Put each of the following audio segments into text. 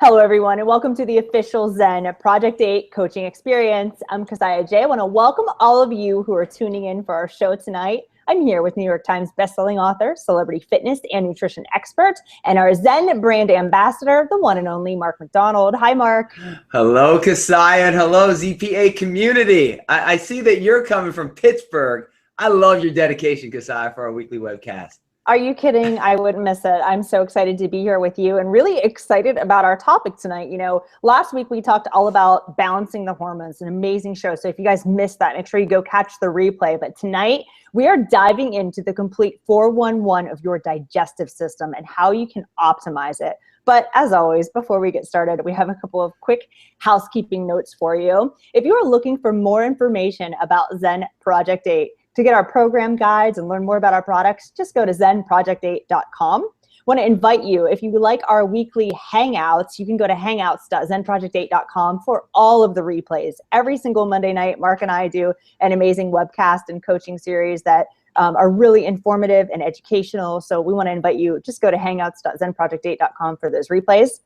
Hello, everyone, and welcome to the official Zen Project 8 coaching experience. I'm Cassiah Jay. I want to welcome all of you who are tuning in for our show tonight. I'm here with New York Times bestselling author, celebrity fitness and nutrition expert, and our Zen brand ambassador, the one and only Mark MacDonald. Hi, Mark. Hello, Cassiah, and hello, ZPA community. I see that you're coming from Pittsburgh. I love your dedication, Cassiah, for our weekly webcast. Are you kidding? I wouldn't miss it. I'm so excited to be here with you and really excited about our topic tonight. You know, last week we talked all about balancing the hormones, an amazing show. So if you guys missed that, make sure you go catch the replay. But tonight we are diving into the complete 411 of your digestive system and how you can optimize it. But as always, before we get started, we have a couple of quick housekeeping notes for you. If you are looking for more information about Zen Project 8, to get our program guides and learn more about our products, just go to zenproject8.com. I want to invite you, if you would like our weekly hangouts, you can go to hangouts.zenproject8.com for all of the replays. Every single Monday night, Mark and I do an amazing webcast and coaching series that are really informative and educational. So we want to invite you, just go to hangouts.zenproject8.com for those replays.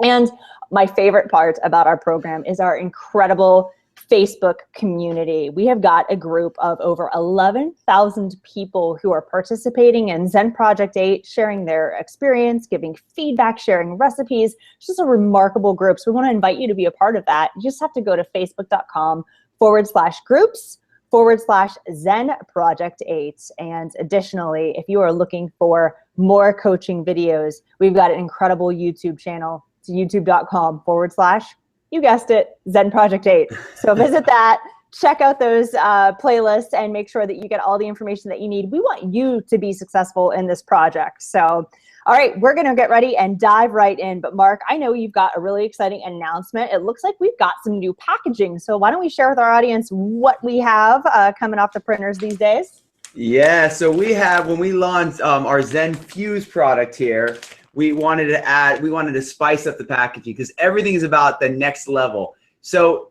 And my favorite part about our program is our incredible Facebook community. We have got a group of over 11,000 people who are participating in Zen Project 8, sharing their experience, giving feedback, sharing recipes. It's just a remarkable group. So we want to invite you to be a part of that. You just have to go to facebook.com/groups/Zen Project 8. And additionally, if you are looking for more coaching videos, we've got an incredible YouTube channel. It's youtube.com/ you guessed it, Zen Project 8. So visit that, check out those playlists, and make sure that you get all the information that you need. We want you to be successful in this project. So, all right, we're going to get ready and dive right in. But Mark, I know you've got a really exciting announcement. It looks like we've got some new packaging. So why don't we share with our audience what we have coming off the printers these days? Yeah, so we have, when we launched our Zen Fuse product here, we wanted to spice up the packaging because everything is about the next level. So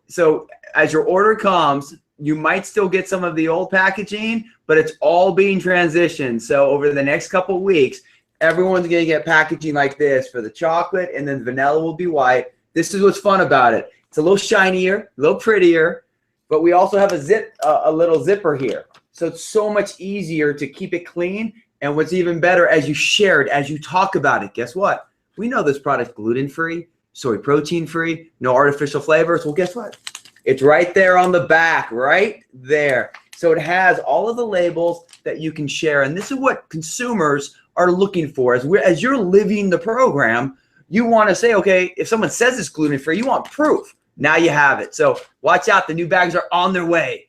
as your order comes, you might still get some of the old packaging, but it's all being transitioned. So over the next couple of weeks, everyone's gonna get packaging like this for the chocolate, and then vanilla will be white. This is what's fun about it. It's a little shinier, a little prettier, but we also have a little zipper here. So it's so much easier to keep it clean. And what's even better, as you share it, as you talk about it, guess what? We know this product's gluten-free, soy protein-free, no artificial flavors. Well, guess what? It's right there on the back, right there. So it has all of the labels that you can share. And this is what consumers are looking for. As you're living the program, you want to say, okay, if someone says it's gluten-free, you want proof. Now you have it. So watch out. The new bags are on their way.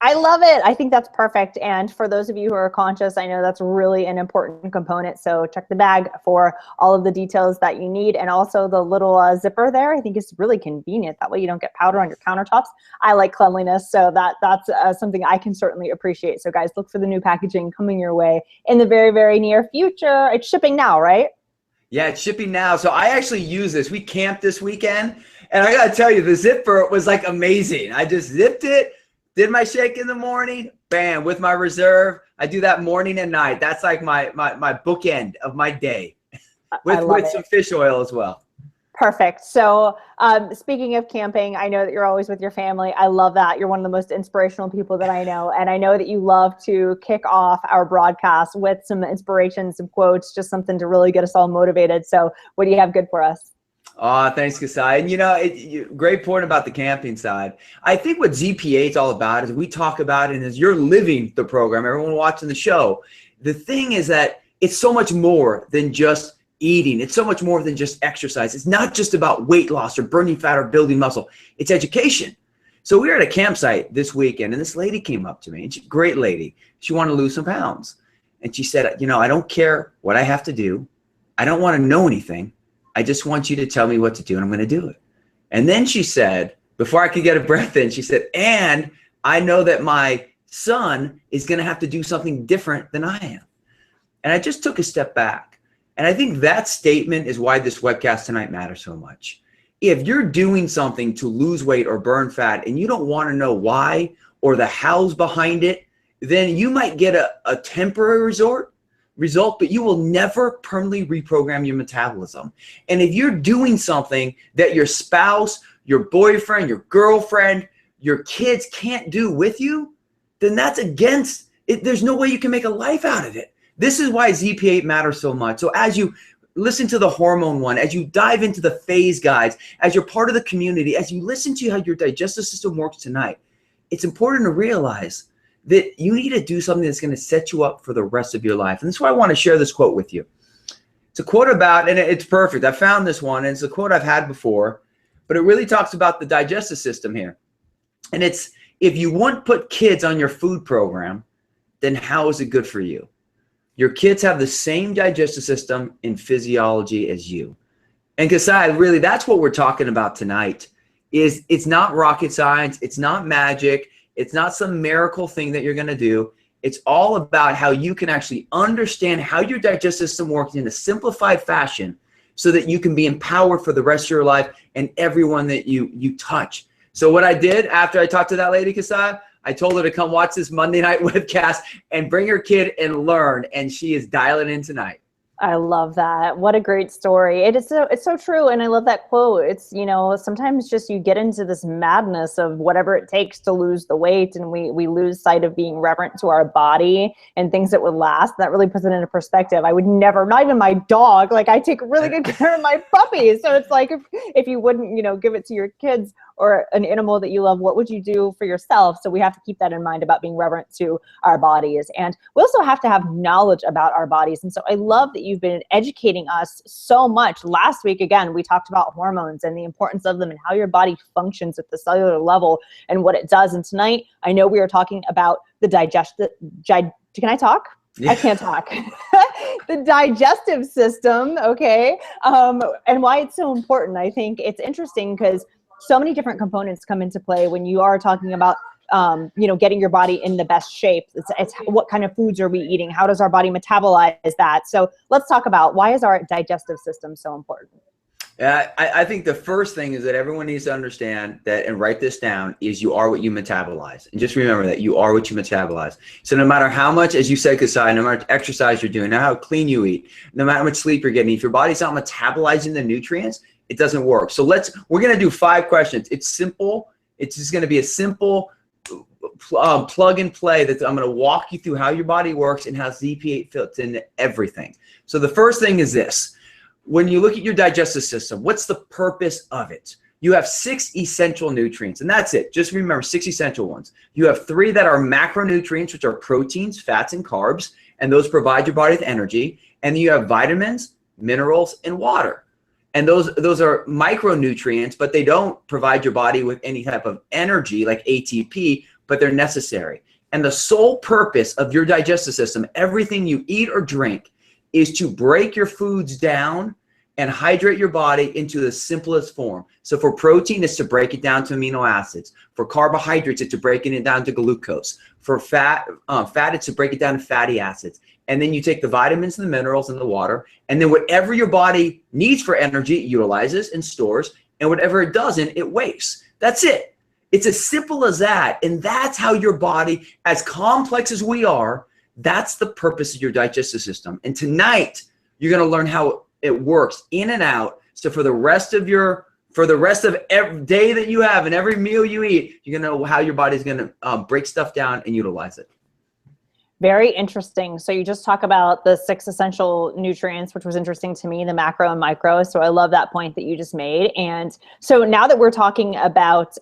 I love it. I think that's perfect. And for those of you who are conscious, I know that's really an important component. So check the bag for all of the details that you need. And also the little zipper there, I think is really convenient. That way you don't get powder on your countertops. I like cleanliness, so that's something I can certainly appreciate. So guys, look for the new packaging coming your way in the very, very near future. It's shipping now, right? Yeah, it's shipping now. So I actually use this. We camped this weekend. And I got to tell you, the zipper was like amazing. I just zipped it. Did my shake in the morning, bam, with my reserve. I do that morning and night. That's like my bookend of my day with some fish oil as well. Perfect. So speaking of camping, I know that you're always with your family. I love that. You're one of the most inspirational people that I know. And I know that you love to kick off our broadcast with some inspiration, some quotes, just something to really get us all motivated. So what do you have good for us? Thanks, Cassiah. And you know, great point about the camping side. I think what ZPA is all about is we talk about it as you're living the program, everyone watching the show. The thing is that it's so much more than just eating. It's so much more than just exercise. It's not just about weight loss or burning fat or building muscle. It's education. So we were at a campsite this weekend, and this lady came up to me, and she's a great lady. She wanted to lose some pounds. And she said, you know, I don't care what I have to do. I don't want to know anything. I just want you to tell me what to do, and I'm going to do it. And then she said, before I could get a breath in, she said, and I know that my son is going to have to do something different than I am. And I just took a step back. And I think that statement is why this webcast tonight matters so much. If you're doing something to lose weight or burn fat and you don't want to know why or the hows behind it, then you might get a temporary result, result, but you will never permanently reprogram your metabolism. And if you're doing something that your spouse, your boyfriend, your girlfriend, your kids can't do with you, then that's against it. There's no way you can make a life out of it. This is why ZP8 matters so much. So as you listen to the hormone one, as you dive into the phase guides, as you're part of the community, as you listen to how your digestive system works tonight, it's important to realize that you need to do something that's going to set you up for the rest of your life. And that's why I want to share this quote with you. It's a quote about, and it's perfect. I found this one, and it's a quote I've had before, but it really talks about the digestive system here. And it's, if you won't put kids on your food program, then how is it good for you? Your kids have the same digestive system and physiology as you. And Cassiah, really, that's what we're talking about tonight. Is it's not rocket science, it's not magic, it's not some miracle thing that you're going to do. It's all about how you can actually understand how your digestive system works in a simplified fashion so that you can be empowered for the rest of your life and everyone that you touch. So what I did after I talked to that lady, Cassiah, I told her to come watch this Monday night webcast and bring her kid and learn, and she is dialing in tonight. I love that. What a great story. It's so true. And I love that quote. It's, you know, sometimes just you get into this madness of whatever it takes to lose the weight, and we lose sight of being reverent to our body and things that would last. That really puts it into perspective. I would never, not even my dog, like I take really good care of my puppies. So it's like, if you wouldn't, you know, give it to your kids or an animal that you love, what would you do for yourself? So we have to keep that in mind about being reverent to our bodies. And we also have to have knowledge about our bodies. And so I love that you've been educating us so much. Last week, again, we talked about hormones and the importance of them and how your body functions at the cellular level and what it does. And tonight, I know we are talking about the can I talk? Yeah. I can't talk. The digestive system, okay, and why it's so important. I think it's interesting because so many different components come into play when you are talking about, you know, getting your body in the best shape. It's what kind of foods are we eating? How does our body metabolize that? So let's talk about, why is our digestive system so important? I think the first thing is that everyone needs to understand that, and write this down, is you are what you metabolize. And just remember that you are what you metabolize. So no matter how much, as you said, Cassiah, no matter exercise you're doing, no matter how clean you eat, no matter how much sleep you're getting, if your body's not metabolizing the nutrients, it doesn't work. So we're going to do 5 questions. It's simple. It's just going to be a simple plug and play that I'm going to walk you through how your body works and how ZP8 fits into everything. So the first thing is this. When you look at your digestive system, what's the purpose of it? You have 6 essential nutrients, and that's it. Just remember 6 essential ones. You have 3 that are macronutrients, which are proteins, fats, and carbs, and those provide your body with energy. And then you have vitamins, minerals, and water. And those are micronutrients, but they don't provide your body with any type of energy like ATP, but they're necessary. And the sole purpose of your digestive system, everything you eat or drink, is to break your foods down and hydrate your body into the simplest form. So for protein, it's to break it down to amino acids. For carbohydrates, it's to breaking it down to glucose. For fat, it's to break it down to fatty acids. And then you take the vitamins and the minerals and the water, and then whatever your body needs for energy, it utilizes and stores, and whatever it doesn't, it wastes. That's it. It's as simple as that. And that's how your body, as complex as we are, that's the purpose of your digestive system. And tonight, you're going to learn how it works in and out. So for the rest of every day that you have and every meal you eat, you're going to know how your body's going to break stuff down and utilize it. Very interesting. So you just talk about the 6 essential nutrients, which was interesting to me, the macro and micro. So I love that point that you just made. And so now that we're talking about,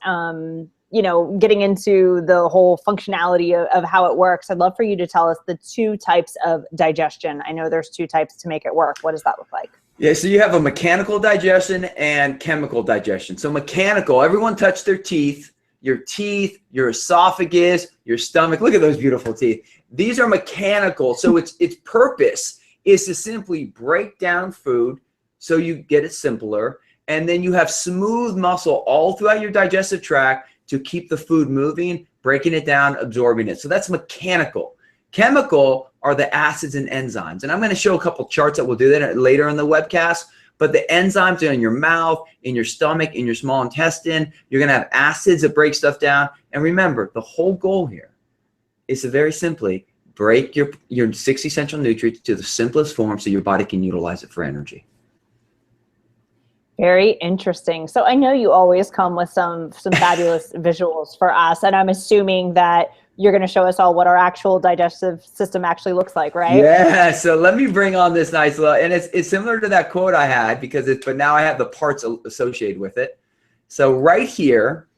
you know, getting into the whole functionality of how it works, I'd love for you to tell us the 2 types of digestion. I know there's 2 types to make it work. What does that look like? Yeah, so you have a mechanical digestion and chemical digestion. So mechanical, everyone touch their teeth, your esophagus, your stomach. Look at those beautiful teeth. These are mechanical. So its purpose is to simply break down food so you get it simpler. And then you have smooth muscle all throughout your digestive tract to keep the food moving, breaking it down, absorbing it. So that's mechanical. Chemical are the acids and enzymes. And I'm going to show a couple charts that will do that later in the webcast. But the enzymes are in your mouth, in your stomach, in your small intestine. You're going to have acids that break stuff down. And remember, the whole goal here is to very simply break your 6 essential nutrients to the simplest form so your body can utilize it for energy. Very interesting. So I know you always come with some fabulous visuals for us, and I'm assuming that you're going to show us all what our actual digestive system actually looks like, right? Yeah. So let me bring on this nice little, and it's similar to that quote I had but now I have the parts associated with it. So right here,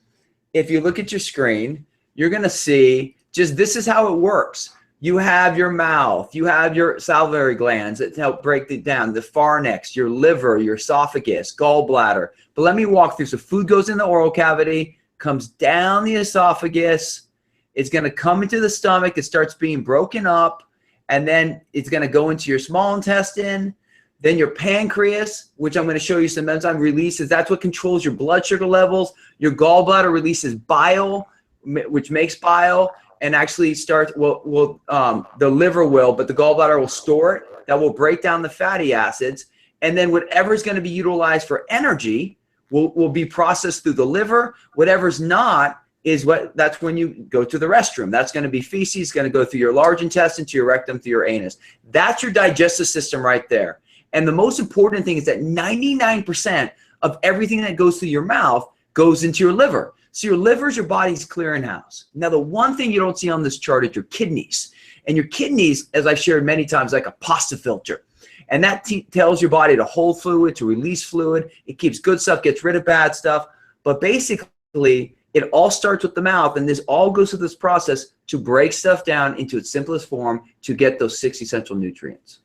if you look at your screen, you're going to see this is how it works. You have your mouth, you have your salivary glands that help break it down, the pharynx, your liver, your esophagus, gallbladder. But let me walk through. So food goes in the oral cavity, comes down the esophagus. It's going to come into the stomach. It starts being broken up, and then it's going to go into your small intestine. Then your pancreas, which I'm going to show you some enzyme releases. That's what controls your blood sugar levels. Your gallbladder releases bile, which makes bile. And actually the liver will, but the gallbladder will store it. That will break down the fatty acids. And then whatever is going to be utilized for energy will be processed through the liver. Whatever's not that's when you go to the restroom. That's going to be feces, going to go through your large intestine, to your rectum, through your anus. That's your digestive system right there. And the most important thing is that 99% of everything that goes through your mouth goes into your liver. So your liver is your body's clearinghouse. Now, the one thing you don't see on this chart is your kidneys. And your kidneys, as I've shared many times, like a pasta filter. And that tells your body to hold fluid, to release fluid. It keeps good stuff, gets rid of bad stuff. But basically, it all starts with the mouth. And this all goes through this process to break stuff down into its simplest form to get those 6 essential nutrients.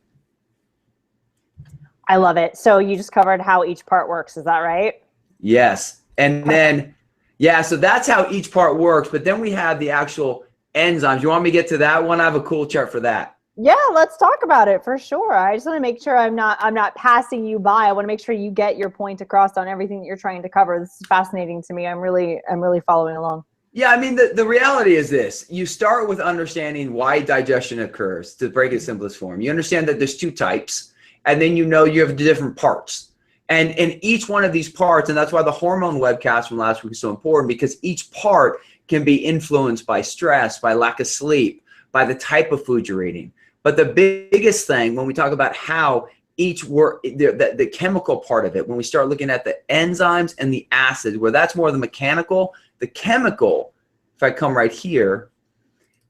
I love it. So you just covered how each part works. Is that right? Yes. And then... yeah, so that's how each part works, but then we have the actual enzymes. You want me to get to that one? I have a cool chart for that. Yeah, let's talk about it for sure. I just want to make sure I'm not passing you by. I want to make sure you get your point across on everything that you're trying to cover. This is fascinating to me. I'm really following along. Yeah, I mean, the reality is this. You start with understanding why digestion occurs, to break its simplest form. You understand that there's 2 types, and then you have the different parts. And in each one of these parts, and that's why the hormone webcast from last week is so important, because each part can be influenced by stress, by lack of sleep, by the type of food you're eating. But the biggest thing when we talk about how each work, the chemical part of it, when we start looking at the enzymes and the acids, where that's more the mechanical, the chemical, if I come right here,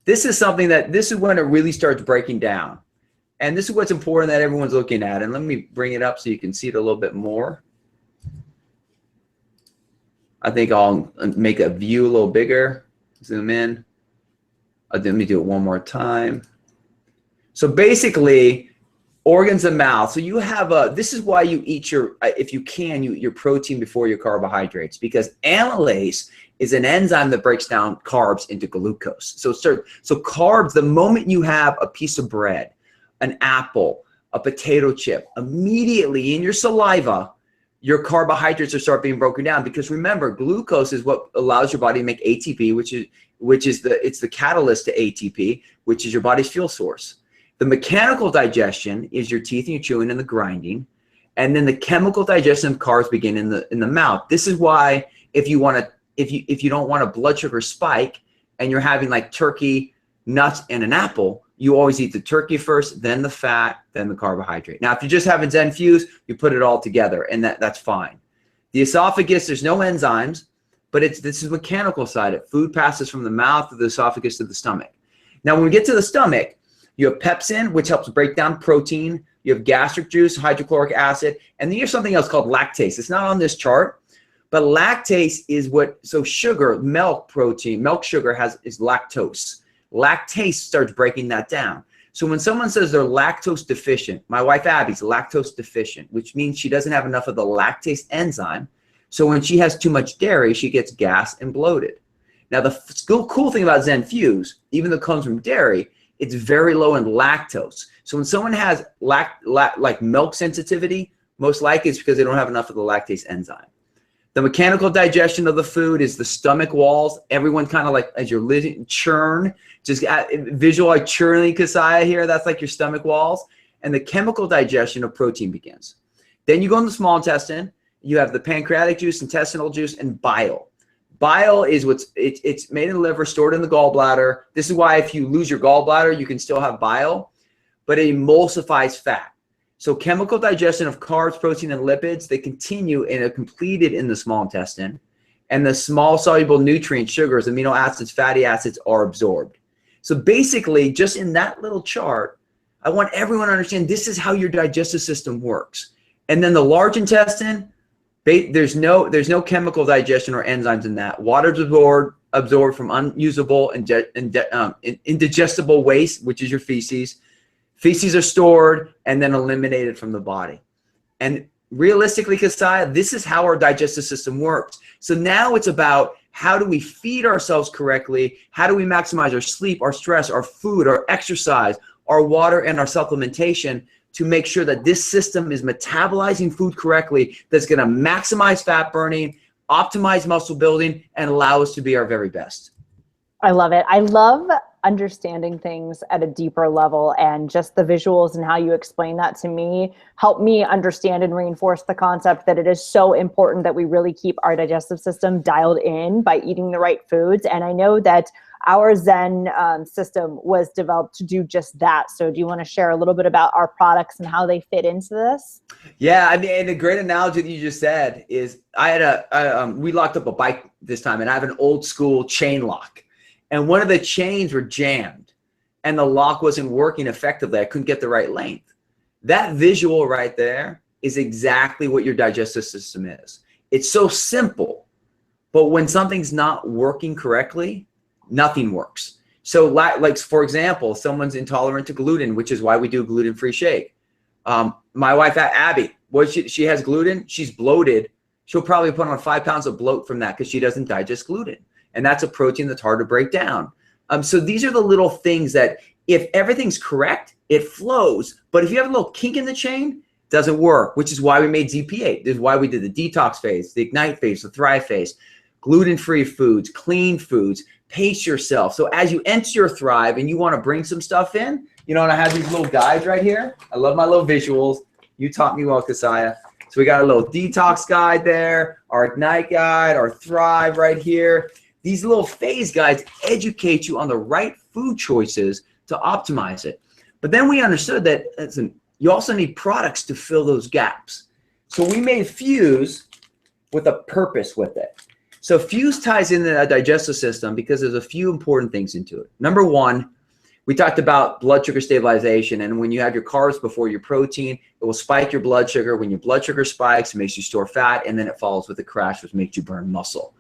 this is when it really starts breaking down. And this is what's important that everyone's looking at. And let me bring it up so you can see it a little bit more. I think I'll make a view a little bigger. Zoom in. Let me do it one more time. So basically, organs of mouth. So you have this is why you eat if you can, you eat your protein before your carbohydrates, because amylase is an enzyme that breaks down carbs into glucose. So carbs, the moment you have a piece of bread, an apple, a potato chip, immediately in your saliva, your carbohydrates will start being broken down, because remember, glucose is what allows your body to make ATP, it's the catalyst to ATP, which is your body's fuel source. The mechanical digestion is your teeth and your chewing and the grinding, and then the chemical digestion of carbs begin in the mouth. This is why if you don't want a blood sugar spike and you're having like turkey, nuts, and an apple, you always eat the turkey first, then the fat, then the carbohydrate. Now, if you're just having Zen Fuse, you put it all together, and that's fine. The esophagus, there's no enzymes, but this is mechanical side. Food passes from the mouth to the esophagus to the stomach. Now, when we get to the stomach, you have pepsin, which helps break down protein. You have gastric juice, hydrochloric acid, and then you have something else called lactase. It's not on this chart, but lactase is sugar, milk sugar is lactose. Lactase starts breaking that down. So when someone says they're lactose deficient, my wife Abby's lactose deficient, which means she doesn't have enough of the lactase enzyme. So when she has too much dairy, she gets gas and bloated. Now, the cool thing about Zen Fuse, even though it comes from dairy, it's very low in lactose. So when someone has like milk sensitivity, most likely it's because they don't have enough of the lactase enzyme. The mechanical digestion of the food is the stomach walls. Everyone kind of like, as you're living, churn, just visualize churning, Cassiah here. That's like your stomach walls. And the chemical digestion of protein begins. Then you go in the small intestine. You have the pancreatic juice, intestinal juice, and bile. Bile is it's made in the liver, stored in the gallbladder. This is why if you lose your gallbladder, you can still have bile, but it emulsifies fat. So chemical digestion of carbs, protein, and lipids, they continue and are completed in the small intestine. And the small soluble nutrients, sugars, amino acids, fatty acids are absorbed. So basically, just in that little chart, I want everyone to understand this is how your digestive system works. And then the large intestine, there's no chemical digestion or enzymes in that. Water's absorbed from unusable and indigestible waste, which is your feces. Feces are stored and then eliminated from the body. And realistically, Cassiah, this is how our digestive system works. So now it's about how do we feed ourselves correctly? How do we maximize our sleep, our stress, our food, our exercise, our water, and our supplementation to make sure that this system is metabolizing food correctly, that's going to maximize fat burning, optimize muscle building, and allow us to be our very best. I love it. I love understanding things at a deeper level, and just the visuals and how you explain that to me help me understand and reinforce the concept that it is so important that we really keep our digestive system dialed in by eating the right foods. And I know that our Zen system was developed to do just that. So do you want to share a little bit about our products and how they fit into this? Yeah, I mean, and a great analogy that you just said is I had we locked up a bike this time, and I have an old school chain lock. And one of the chains were jammed and the lock wasn't working effectively. I couldn't get the right length. That visual right there is exactly what your digestive system is. It's so simple, but when something's not working correctly, nothing works. So like for example, someone's intolerant to gluten, which is why we do a gluten-free shake. My wife, Abby, she has gluten, she's bloated. She'll probably put on 5 pounds of bloat from that because she doesn't digest gluten. And that's a protein that's hard to break down. So these are the little things that if everything's correct, it flows. But if you have a little kink in the chain, it doesn't work, which is why we made ZP8. This is why we did the detox phase, the ignite phase, the thrive phase, gluten-free foods, clean foods, pace yourself. So as you enter your thrive and you want to bring some stuff in, you know, and I have these little guides right here. I love my little visuals. You taught me well, Cassiah. So we got a little detox guide there, our ignite guide, our thrive right here. These little phase guides educate you on the right food choices to optimize it. But then we understood that listen, you also need products to fill those gaps. So we made Fuse with a purpose with it. So Fuse ties into the digestive system because there's a few important things into it. Number one, we talked about blood sugar stabilization. And when you have your carbs before your protein, it will spike your blood sugar. When your blood sugar spikes, it makes you store fat, and then it follows with a crash, which makes you burn muscle.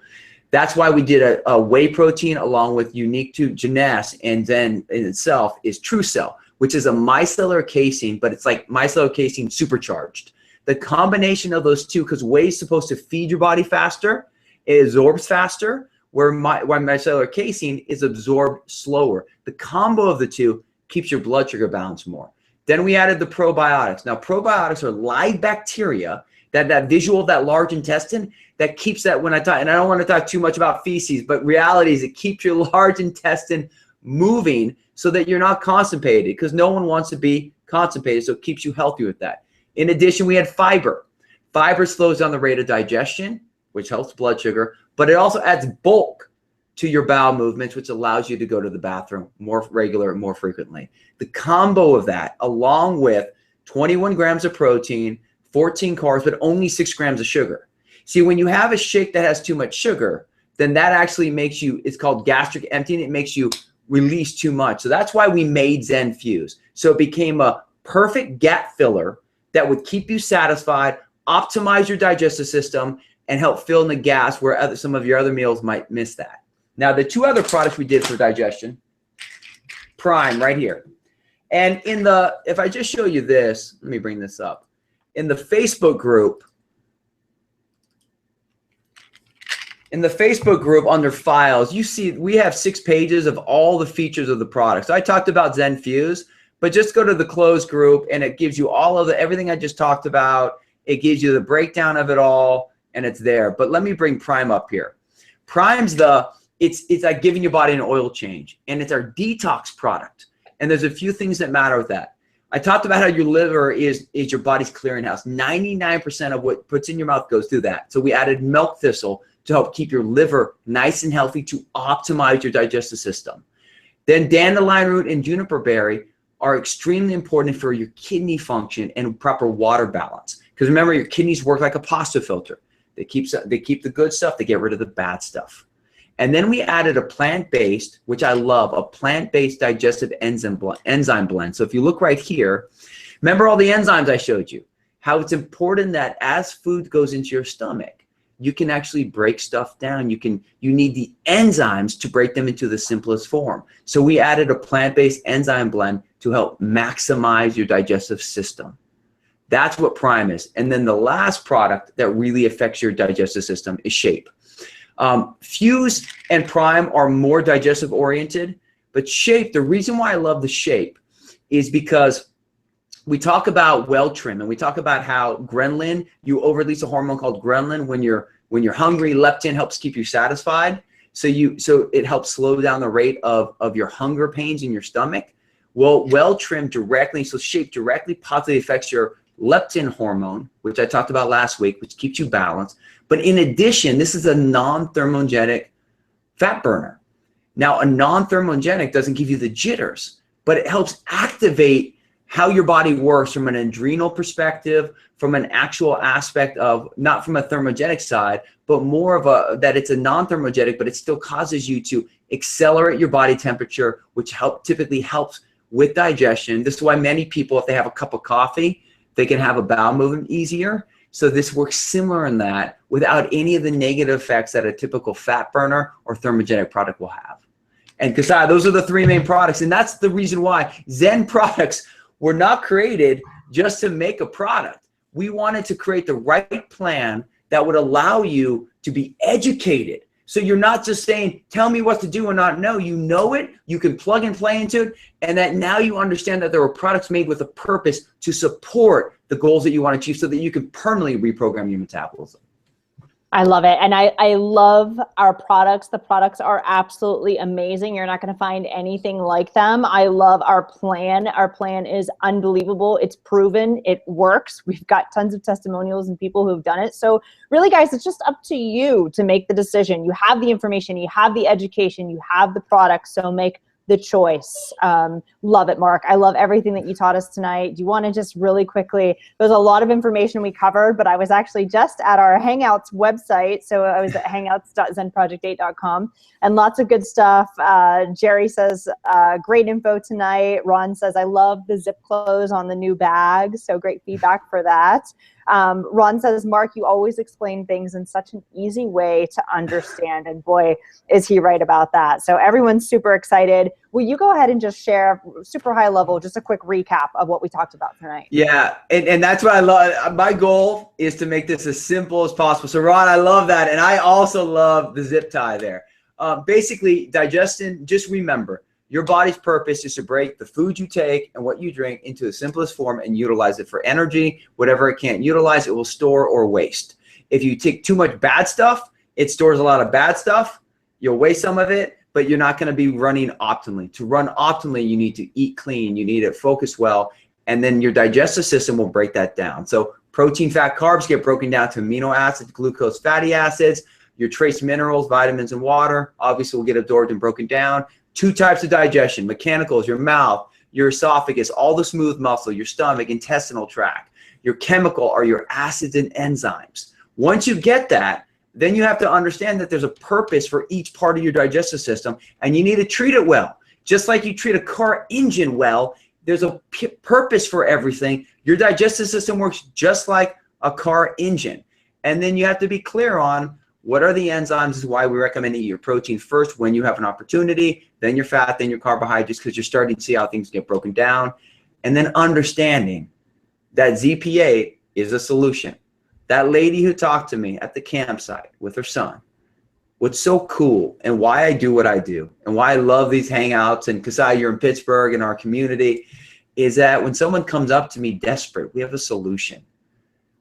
That's why we did a whey protein along with unique to Jeunesse, and then in itself is TrueCell, which is a micellar casing, but it's like micellar casing supercharged. The combination of those two, because whey is supposed to feed your body faster, it absorbs faster, where micellar casing is absorbed slower. The combo of the two keeps your blood sugar balanced more. Then we added the probiotics. Now probiotics are live bacteria, that visual of that large intestine, that keeps that, when I talk, and I don't want to talk too much about feces, but reality is it keeps your large intestine moving so that you're not constipated, because no one wants to be constipated, so it keeps you healthy with that. In addition, we had fiber. Fiber slows down the rate of digestion, which helps blood sugar, but it also adds bulk to your bowel movements, which allows you to go to the bathroom more regular, more frequently. The combo of that, along with 21 grams of protein, 14 carbs, but only 6 grams of sugar. See, when you have a shake that has too much sugar, then that actually makes you, it's called gastric emptying. It makes you release too much. So that's why we made Zen Fuse. So it became a perfect gap filler that would keep you satisfied, optimize your digestive system, and help fill in the gaps where some of your other meals might miss that. Now, the two other products we did for digestion, Prime right here. And if I just show you this, let me bring this up. In the Facebook group, under files, you see we have 6 pages of all the features of the product. So I talked about Zen Fuse, but just go to the closed group and it gives you all of everything I just talked about. It gives you the breakdown of it all, and it's there. But let me bring Prime up here. Prime's it's like giving your body an oil change, and it's our detox product. And there's a few things that matter with that. I talked about how your liver is your body's clearinghouse. 99% of what puts in your mouth goes through that. So we added milk thistle to help keep your liver nice and healthy to optimize your digestive system. Then dandelion root and juniper berry are extremely important for your kidney function and proper water balance. Because remember, your kidneys work like a pasta filter. They keep the good stuff, they get rid of the bad stuff. And then we added a plant-based, which I love, a plant-based digestive enzyme blend. So if you look right here, remember all the enzymes I showed you, how it's important that as food goes into your stomach, you can actually break stuff down. You need the enzymes to break them into the simplest form. So we added a plant-based enzyme blend to help maximize your digestive system. That's what Prime is. And then the last product that really affects your digestive system is Shape. Fuse and Prime are more digestive oriented, but Shape, the reason why I love the Shape is because we talk about well trim and we talk about how ghrelin, you over-release a hormone called ghrelin when you're hungry. Leptin helps keep you satisfied. So it helps slow down the rate of your hunger pains in your stomach. Well trim directly, so Shape directly positively affects your leptin hormone, which I talked about last week, which keeps you balanced. But in addition, this is a non-thermogenic fat burner. Now, a non-thermogenic doesn't give you the jitters, but it helps activate how your body works from an adrenal perspective, from an actual aspect of, not from a thermogenic side, but more of that it's a non-thermogenic, but it still causes you to accelerate your body temperature, which typically helps with digestion. This is why many people, if they have a cup of coffee, they can have a bowel movement easier. So this works similar in that without any of the negative effects that a typical fat burner or thermogenic product will have. And Cassiah, those are the three main products. And that's the reason why Zen products were not created just to make a product. We wanted to create the right plan that would allow you to be educated. So you're not just saying, tell me what to do and not know. You know it, you can plug and play into it, and that now you understand that there are products made with a purpose to support the goals that you want to achieve so that you can permanently reprogram your metabolism. I love it. And I love our products. The products are absolutely amazing. You're not going to find anything like them. I love our plan. Our plan is unbelievable. It's proven. It works. We've got tons of testimonials and people who've done it. So really, guys, it's just up to you to make the decision. You have the information, you have the education, you have the product. So make the choice. Love it, Mark. I love everything that you taught us tonight. Do you want to just really quickly, there's a lot of information we covered, but I was actually just at our Hangouts website. So I was at hangouts.zenproject8.com and lots of good stuff. Jerry says, great info tonight. Ron says, I love the zip close on the new bag. So great feedback for that. Ron says, Mark, you always explain things in such an easy way to understand. And boy, is he right about that. So everyone's super excited. Will you go ahead and just share super high level, just a quick recap of what we talked about tonight? Yeah. And that's what I love. My goal is to make this as simple as possible. So Ron, I love that. And I also love the zip tie there. Basically, digestion, just remember, your body's purpose is to break the food you take and what you drink into the simplest form and utilize it for energy. Whatever it can't utilize, it will store or waste. If you take too much bad stuff, it stores a lot of bad stuff. You'll waste some of it, but you're not going to be running optimally. To run optimally, you need to eat clean. You need to focus well, and then your digestive system will break that down. So protein, fat, carbs get broken down to amino acids, glucose, fatty acids. Your trace minerals, vitamins, and water obviously will get absorbed and broken down. Two types of digestion: mechanical is your mouth, your esophagus, all the smooth muscle, your stomach, intestinal tract. Your chemical are your acids and enzymes. Once you get that, then you have to understand that there's a purpose for each part of your digestive system, and you need to treat it well. Just like you treat a car engine well, there's a purpose for everything. Your digestive system works just like a car engine. And then you have to be clear on what are the enzymes. This is why we recommend eat your protein first when you have an opportunity, then your fat, then your carbohydrates, because you're starting to see how things get broken down. And then understanding that ZPA is a solution. That lady who talked to me at the campsite with her son, what's so cool and why I do what I do and why I love these hangouts, and Cassiah, you're in Pittsburgh in our community, is that when someone comes up to me desperate, we have a solution.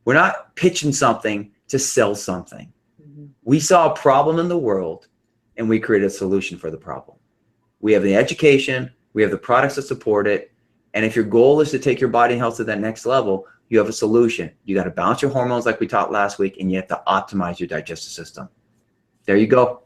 We're not pitching something to sell something. We saw a problem in the world and we created a solution for the problem. We have the education, we have the products that support it, And if your goal is to take your body and health to that next level, you have a solution. You got to balance your hormones like we taught last week, and you have to optimize your digestive system. There you go.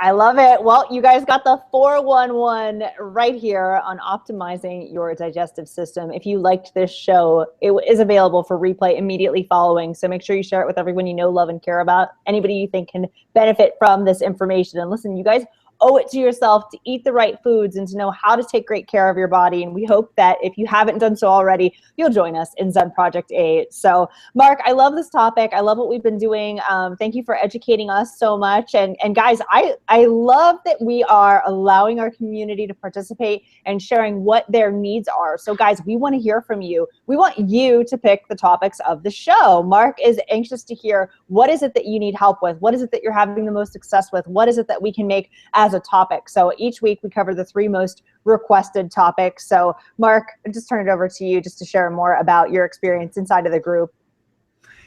I love it. Well, you guys got the 411 right here on optimizing your digestive system. If you liked this show, it is available for replay immediately following. So make sure you share it with everyone you know, love, and care about. Anybody you think can benefit from this information. And listen, you guys owe it to yourself to eat the right foods and to know how to take great care of your body. And we hope that if you haven't done so already, you'll join us in Zen Project 8. So Mark, I love this topic. I love what we've been doing. Thank you for educating us so much. And guys, I love that we are allowing our community to participate and sharing what their needs are. So guys, we want to hear from you. We want you to pick the topics of the show. Mark is anxious to hear, what is it that you need help with? What is it that you're having the most success with? What is it that we can make as a topic? So each week we cover the 3 most requested topics. So Mark, I'll just turn it over to you just to share more about your experience inside of the group.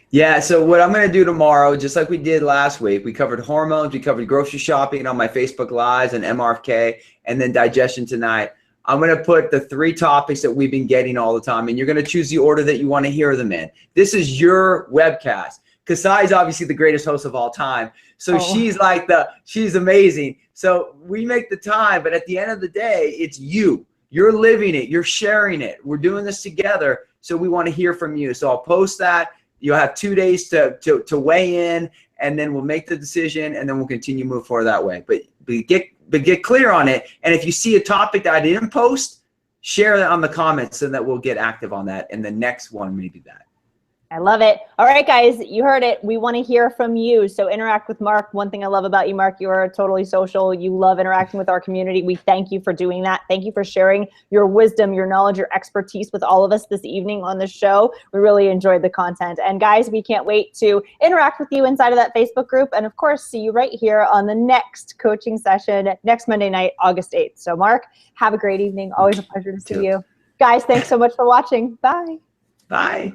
Yeah, so what I'm going to do tomorrow, just like we did last week, we covered hormones, we covered grocery shopping on my Facebook Lives and MRFK, and then digestion tonight. I'm going to put the 3 topics that we've been getting all the time, and you're going to choose the order that you want to hear them in. This is your webcast. Cassiah is obviously the greatest host of all time. So she's like she's amazing. So we make the time, but at the end of the day, it's you. You're living it. You're sharing it. We're doing this together. So we want to hear from you. So I'll post that. You'll have 2 days to weigh in, and then we'll make the decision, and then we'll continue to move forward that way. But get clear on it. And if you see a topic that I didn't post, share that on the comments so that we'll get active on that. And the next one may be that. I love it. All right, guys, you heard it. We want to hear from you. So interact with Mark. One thing I love about you, Mark, you are totally social. You love interacting with our community. We thank you for doing that. Thank you for sharing your wisdom, your knowledge, your expertise with all of us this evening on the show. We really enjoyed the content. And guys, we can't wait to interact with you inside of that Facebook group. And of course, see you right here on the next coaching session next Monday night, August 8th. So Mark, have a great evening. Always a pleasure to see you. Guys, thanks so much for watching. Bye. Bye.